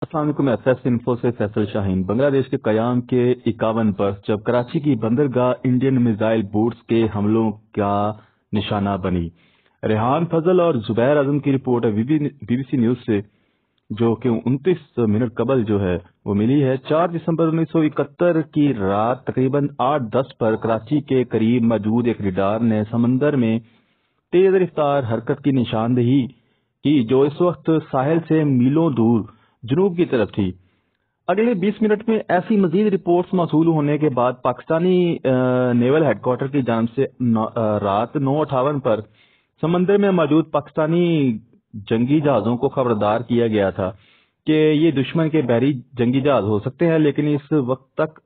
السلام علیکم۔ FS info سے فیصل شاہین۔ بنگلہ دیش کے قیام کے 51 برس جب کراچی کی بندرگاہ انڈین میزائل بوٹس کے حملوں کا نشانہ بنی۔ ریحان فضل اور زبیر اعظم کی رپورٹ ہے بی بی سی نیوز سے، جو کہ 29 منٹ قبل جو ہے وہ ملی ہے۔ 4 دسمبر 1971 کی رات تقریباً 8:10 پر کراچی کے قریب موجود ایک ریڈار نے سمندر میں تیز رفتار حرکت کی نشاندہی کی، جو اس وقت ساحل سے میلوں دور جنوب کی طرف تھی۔ اگلے 20 منٹ میں ایسی مزید رپورٹس موصول ہونے کے بعد پاکستانی نیول ہیڈ کوارٹر کی جانب سے رات 9:58 پر سمندر میں موجود پاکستانی جنگی جہازوں کو خبردار کیا گیا تھا کہ یہ دشمن کے بحری جنگی جہاز ہو سکتے ہیں، لیکن اس وقت تک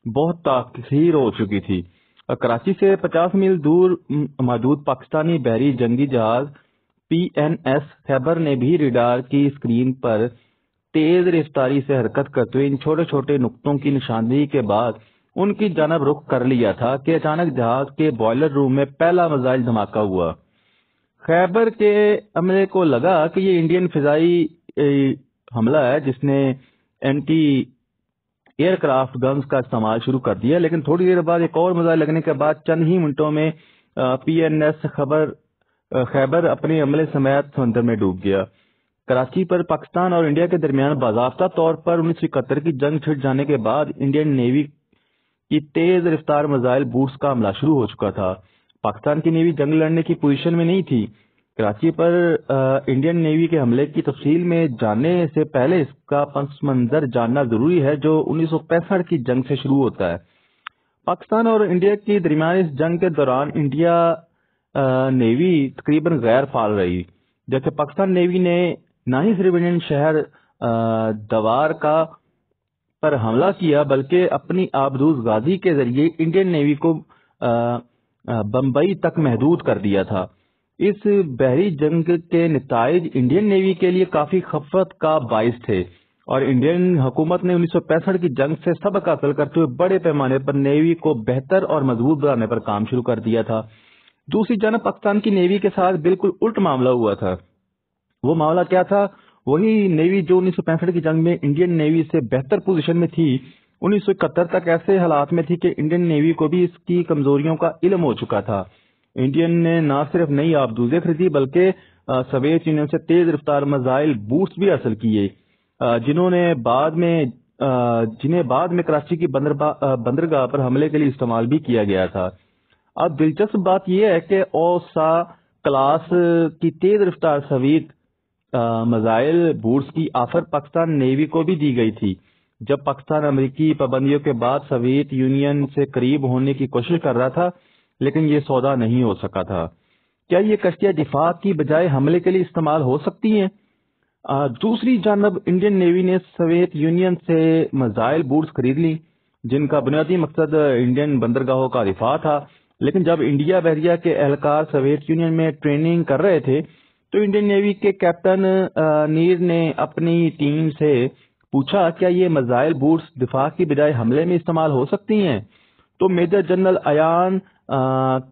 بہت تاخیر ہو چکی تھی۔ کراچی سے 50 میل دور موجود پاکستانی بحری جنگی جہاز PNS خیبر نے بھی ریڈار کی اسکرین پر تیز رفتاری سے حرکت کرتے ہوئے ان چھوٹے چھوٹے نقطوں کی نشاندہی کے بعد ان کی جانب رخ کر لیا تھا کہ اچانک جہاز کے بوائلر روم میں پہلا میزائل دھماکہ ہوا۔ خیبر کے عملے کو لگا کہ یہ انڈین فضائی حملہ ہے جس نے اینٹی ایئر کرافٹ گنز کا استعمال شروع کر دیا، لیکن تھوڑی دیر بعد ایک اور میزائل لگنے کے بعد چند ہی منٹوں میں PNS خیبر اپنے عملے سمیت سمندر میں ڈوب گیا۔ کراچی پر پاکستان اور انڈیا کے درمیان باضابطہ طور پر 1971 کی جنگ چھڑ جانے کے بعد انڈین نیوی کی تیز رفتار میزائل بوٹس کا حملہ شروع ہو چکا تھا۔ پاکستان کی نیوی جنگ لڑنے کی پوزیشن میں نہیں تھی۔ کراچی پر انڈین نیوی کے حملے کی تفصیل میں جاننے سے پہلے اس کا پس منظر جاننا ضروری ہے، جو 1965 کی جنگ سے شروع ہوتا ہے۔ پاکستان اور انڈیا کے درمیان اس جنگ کے دوران انڈیا نیوی تقریباً غیر فعال رہی، جبکہ پاکستان نیوی نے نہ ہی صرف انڈین شہر دوار کا پر حملہ کیا بلکہ اپنی آبدوز غازی کے ذریعے انڈین نیوی کو بمبئی تک محدود کر دیا تھا۔ اس بحری جنگ کے نتائج انڈین نیوی کے لیے کافی خفت کا باعث تھے اور انڈین حکومت نے 1965 کی جنگ سے سبق حاصل کرتے ہوئے بڑے پیمانے پر نیوی کو بہتر اور مضبوط بنانے پر کام شروع کر دیا تھا۔ دوسری جانب پاکستان کی نیوی کے ساتھ بالکل الٹ معاملہ ہوا تھا۔ وہ معاملہ کیا تھا؟ وہی نیوی جو 1965 کی جنگ میں انڈین نیوی سے بہتر پوزیشن میں تھی، 1971 تک ایسے حالات میں تھی کہ انڈین نیوی کو بھی اس کی کمزوریوں کا علم ہو چکا تھا۔ انڈین نے نہ صرف نئی آبدوزیں خریدی بلکہ سوویت یونین سے تیز رفتار میزائل بوٹس بھی حاصل کیے، جنہیں بعد میں کراچی کی بندرگاہ پر حملے کے لیے استعمال بھی کیا گیا تھا۔ اب دلچسپ بات یہ ہے کہ اوسا کلاس کی تیز رفتار سوویت میزائل بوٹس کی آفر پاکستان نیوی کو بھی دی گئی تھی، جب پاکستان امریکی پابندیوں کے بعد سوویت یونین سے قریب ہونے کی کوشش کر رہا تھا، لیکن یہ سودا نہیں ہو سکا تھا۔ کیا یہ کشتیاں دفاع کی بجائے حملے کے لیے استعمال ہو سکتی ہیں؟ دوسری جانب انڈین نیوی نے سوویت یونین سے میزائل بوٹس خرید لی، جن کا بنیادی مقصد انڈین بندرگاہوں کا دفاع تھا، لیکن جب انڈیا بحریہ کے اہلکار سوویت یونین میں ٹریننگ کر رہے تھے تو انڈین نیوی کے کیپٹن نیر نے اپنی ٹیم سے پوچھا کیا یہ میزائل بوٹس دفاع کی بجائے حملے میں استعمال ہو سکتی ہیں؟ تو میجر جنرل ایان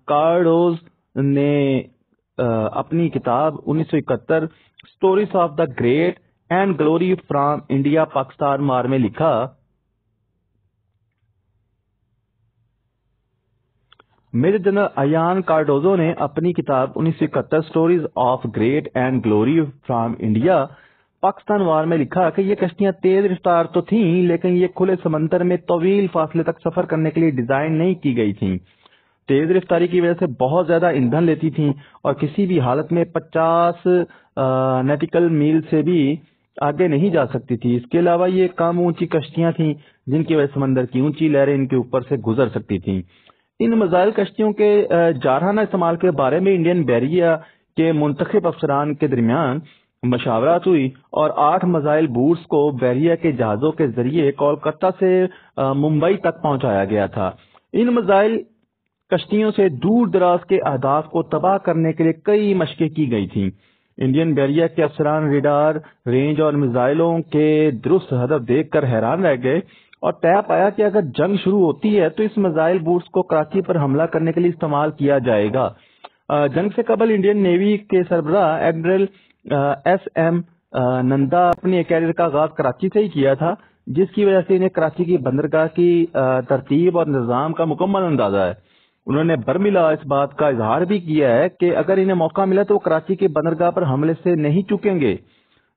کارڈوز نے اپنی کتاب 1971 stories of the great and glory from India Pakistan war میں لکھا، میجر جنرل ایان کارڈوزو نے اپنی کتاب 1971 stories of great and glory from India Pakistan war میں لکھا کہ یہ کشتیاں تیز رفتار تو تھیں، لیکن یہ کھلے سمندر میں طویل فاصلے تک سفر کرنے کے لیے ڈیزائن نہیں کی گئی تھیں۔ تیز رفتاری کی وجہ سے بہت زیادہ ایندھن لیتی تھیں اور کسی بھی حالت میں 50 نیٹیکل میل سے بھی آگے نہیں جا سکتی تھی۔ اس کے علاوہ یہ کم اونچی کشتیاں تھیں جن کی وجہ سمندر کی اونچی لہریں ان کے اوپر سے گزر سکتی تھیں۔ ان میزائل کشتیوں کے جارحانہ استعمال کے بارے میں انڈین بحریہ کے منتخب افسران کے درمیان مشاورت ہوئی اور 8 میزائل بوٹس کو بحریہ کے جہازوں کے ذریعے کولکتہ سے ممبئی تک پہنچایا گیا تھا۔ ان میزائل کشتیوں سے دور دراز کے اہداف کو تباہ کرنے کے لیے کئی مشقیں کی گئی تھیں۔ انڈین بحریہ کے افسران ریڈار رینج اور میزائلوں کے درست ہدف دیکھ کر حیران رہ گئے اور طے پایا کہ اگر جنگ شروع ہوتی ہے تو اس میزائل بوٹس کو کراچی پر حملہ کرنے کے لیے استعمال کیا جائے گا۔ جنگ سے قبل انڈین نیوی کے سربراہ ایڈمرل ایس ایم نندا اپنی کیریئر کا آغاز کراچی سے ہی کیا تھا، جس کی وجہ سے انہیں کراچی کی بندرگاہ کی ترتیب اور نظام کا مکمل اندازہ ہے۔ انہوں نے برملا اس بات کا اظہار بھی کیا ہے کہ اگر انہیں موقع ملا تو وہ کراچی کی بندرگاہ پر حملے سے نہیں چکیں گے۔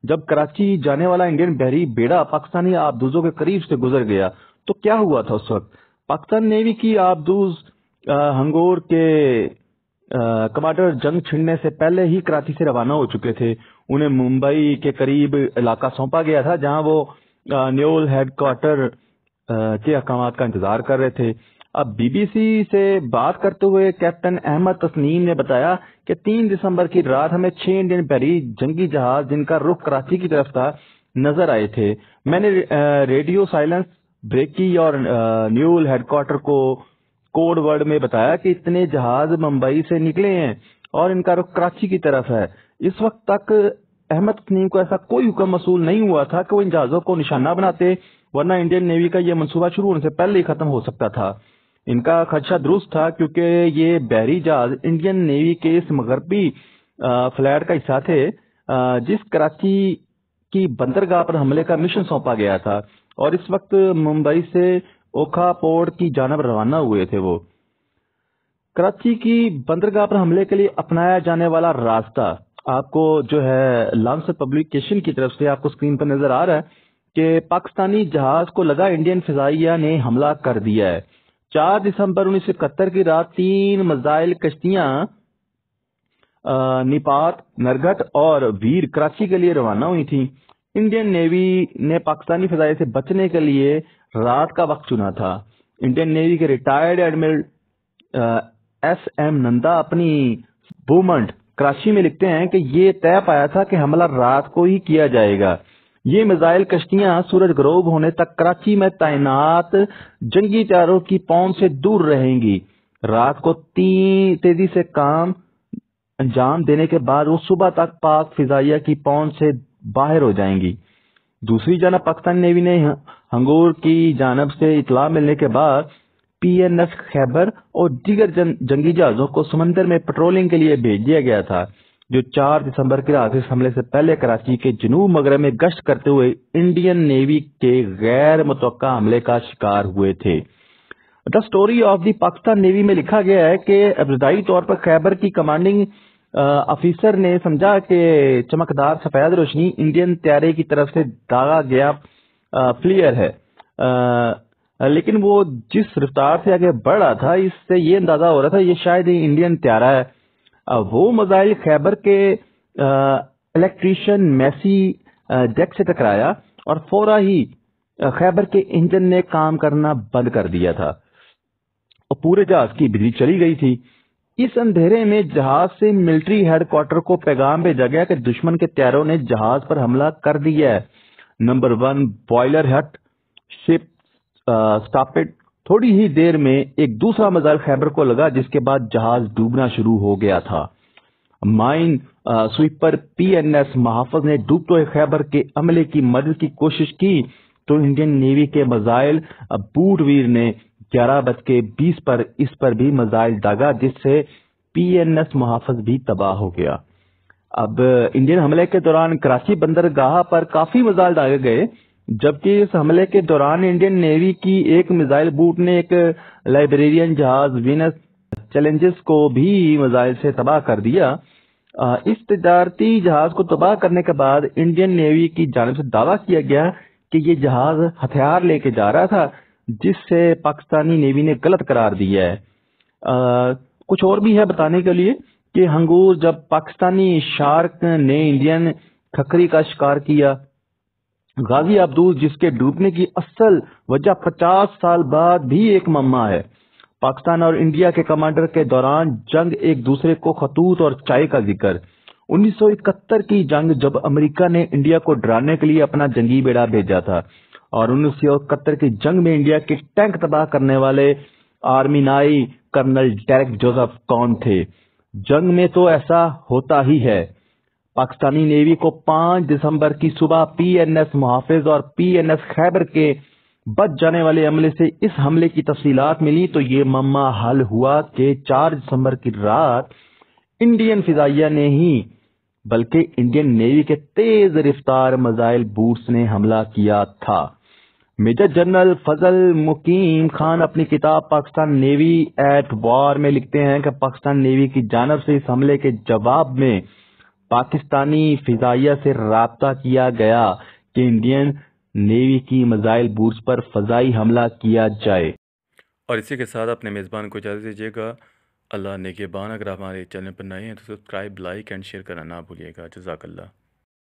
جب کراچی جانے والا انڈین بحری بیڑا پاکستانی آبدوزوں کے قریب سے گزر گیا تو کیا ہوا تھا؟ اس وقت پاکستان نیوی کی آبدوز ہنگور کے کمانڈر جنگ چھڑنے سے پہلے ہی کراچی سے روانہ ہو چکے تھے۔ انہیں ممبئی کے قریب علاقہ سونپا گیا تھا جہاں وہ نیول ہیڈ کوارٹر کے احکامات کا انتظار کر رہے تھے۔ اب بی بی سی سے بات کرتے ہوئے کیپٹن احمد تسنیم نے بتایا کہ 3 دسمبر کی رات ہمیں 6 انڈین بحری جنگی جہاز جن کا رخ کراچی کی طرف تھا نظر آئے تھے۔ میں نے ریڈیو سائلنس بریکی اور نیول ہیڈ کوارٹر کو کوڈ ورڈ میں بتایا کہ اتنے جہاز ممبئی سے نکلے ہیں اور ان کا رخ کراچی کی طرف ہے۔ اس وقت تک احمد تسنیم کو ایسا کوئی حکم موصول نہیں ہوا تھا کہ وہ ان جہازوں کو نشانہ بناتے، ورنہ انڈین نیوی کا یہ منصوبہ شروع ہونے سے پہلے ہی ختم ہو سکتا تھا۔ ان کا خدشہ درست تھا کیونکہ یہ بحری جہاز انڈین نیوی کے اس مغربی فلیٹ کا حصہ تھے جس کراچی کی بندرگاہ پر حملے کا مشن سونپا گیا تھا، اور اس وقت ممبئی سے اوکھا پورٹ کی جانب روانہ ہوئے تھے۔ وہ کراچی کی بندرگاہ پر حملے کے لیے اپنایا جانے والا راستہ آپ کو جو ہے لانست پبلیکیشن کی طرف سے آپ کو اسکرین پر نظر آ رہا ہے کہ پاکستانی جہاز کو لگا انڈین فضائیہ نے حملہ کر دیا ہے۔ 4 دسمبر 1971 کی رات 3 میزائل کشتیاں نیپات، نرگھٹ اور ویر کراچی کے لیے روانہ ہوئی تھیں۔ انڈین نیوی نے پاکستانی فضائیہ سے بچنے کے لیے رات کا وقت چنا تھا۔ انڈین نیوی کے ریٹائرڈ ایڈمرل ایس ایم نندا اپنی بومنٹ کراچی میں لکھتے ہیں کہ یہ طے پایا تھا کہ حملہ رات کو ہی کیا جائے گا۔ یہ میزائل کشتیاں سورج غروب ہونے تک کراچی میں تعینات جنگی طیاروں کی پہنچ سے دور رہیں گی۔ رات کو تیزی سے کام انجام دینے کے بعد وہ صبح تک پاک فضائیہ کی پہنچ سے باہر ہو جائیں گی۔ دوسری جانب پاکستان نیوی نے ہنگور کی جانب سے اطلاع ملنے کے بعد پی این ایس خیبر اور دیگر جنگی جہازوں کو سمندر میں پٹرولنگ کے لیے بھیج دیا گیا تھا، جو 4 دسمبر کی رات اس حملے سے پہلے کراچی کے جنوب مغرب میں گشت کرتے ہوئے انڈین نیوی کے غیر متوقع حملے کا شکار ہوئے تھے۔ The story of the Pakistan navy میں لکھا گیا ہے کہ ابتدائی طور پر خیبر کی کمانڈنگ افیسر نے سمجھا کہ چمکدار سفید روشنی انڈین طیارے کی طرف سے داغا گیا فلیئر ہے، لیکن وہ جس رفتار سے آگے بڑھ رہا تھا اس سے یہ اندازہ ہو رہا تھا یہ شاید ہی انڈین طیارہ ہے۔ وہ میزائل خیبر کے الیکٹریشین میسی ڈیک سے ٹکرایا اور فورا ہی خیبر کے انجن نے کام کرنا بند کر دیا تھا اور پورے جہاز کی بجلی چلی گئی تھی۔ اس اندھیرے میں جہاز سے ملٹری ہیڈ کوارٹر کو پیغام بھیجا گیا کہ دشمن کے طیاروں نے جہاز پر حملہ کر دیا ہے۔ نمبر 1 بوائلر ہٹ شپ سٹاپڈ۔ تھوڑی ہی دیر میں ایک دوسرا میزائل خیبر کو لگا جس کے بعد جہاز ڈوبنا شروع ہو گیا تھا۔ مائن سویپر پی این ایس محافظ نے ڈوبتے ہوئے خیبر کے عملے کی مدد کی کوشش کی تو انڈین نیوی کے میزائل بوٹ ویر نے 11:20 پر اس پر بھی میزائل داغا جس سے پی این ایس محافظ بھی تباہ ہو گیا۔ اب انڈین حملے کے دوران کراچی بندرگاہ پر کافی میزائل داغے گئے، جبکہ اس حملے کے دوران انڈین نیوی کی ایک میزائل بوٹ نے ایک لائبریرین جہاز وینس چیلنجز کو بھی میزائل سے تباہ کر دیا۔ اس تجارتی جہاز کو تباہ کرنے کے بعد انڈین نیوی کی جانب سے دعویٰ کیا گیا کہ یہ جہاز ہتھیار لے کے جا رہا تھا، جس سے پاکستانی نیوی نے غلط قرار دیا ہے۔ کچھ اور بھی ہے بتانے کے لیے کہ ہنگور جب پاکستانی شارک نے انڈین کھکری کا شکار کیا، غازی عبدوز جس کے ڈوبنے کی اصل وجہ 50 سال بعد بھی ایک معمہ ہے۔ پاکستان اور انڈیا کے کمانڈر کے دوران جنگ ایک دوسرے کو خطوط اور چائے کا ذکر۔ 1971 کی جنگ جب امریکہ نے انڈیا کو ڈرانے کے لیے اپنا جنگی بیڑا بھیجا تھا اور 1971 کی جنگ میں انڈیا کے ٹینک تباہ کرنے والے آرمینائی کرنل ڈیرک جوزف کون تھے۔ جنگ میں تو ایسا ہوتا ہی ہے۔ پاکستانی نیوی کو 5 دسمبر کی صبح پی این ایس محافظ اور پی این ایس خیبر کے بچ جانے والے عملے سے اس حملے کی تفصیلات ملی تو یہ معمہ حل ہوا کہ 4 دسمبر کی رات انڈین فضائیہ نے ہی بلکہ انڈین نیوی کے تیز رفتار میزائل بوٹس نے حملہ کیا تھا۔ میجر جنرل فضل مقیم خان اپنی کتاب پاکستان نیوی ایٹ وار میں لکھتے ہیں کہ پاکستان نیوی کی جانب سے اس حملے کے جواب میں پاکستانی فضائیہ سے رابطہ کیا گیا کہ انڈین نیوی کی میزائل بوٹس پر فضائی حملہ کیا جائے۔ اور اسی کے ساتھ اپنے میزبان کو اجازت دیجیے گا۔ اللہ نگہبان۔ اگر آپ ہمارے چینل پر نئے ہیں تو سبسکرائب، لائک اینڈ شیئر کرنا نہ بھولیے گا۔ جزاک اللہ۔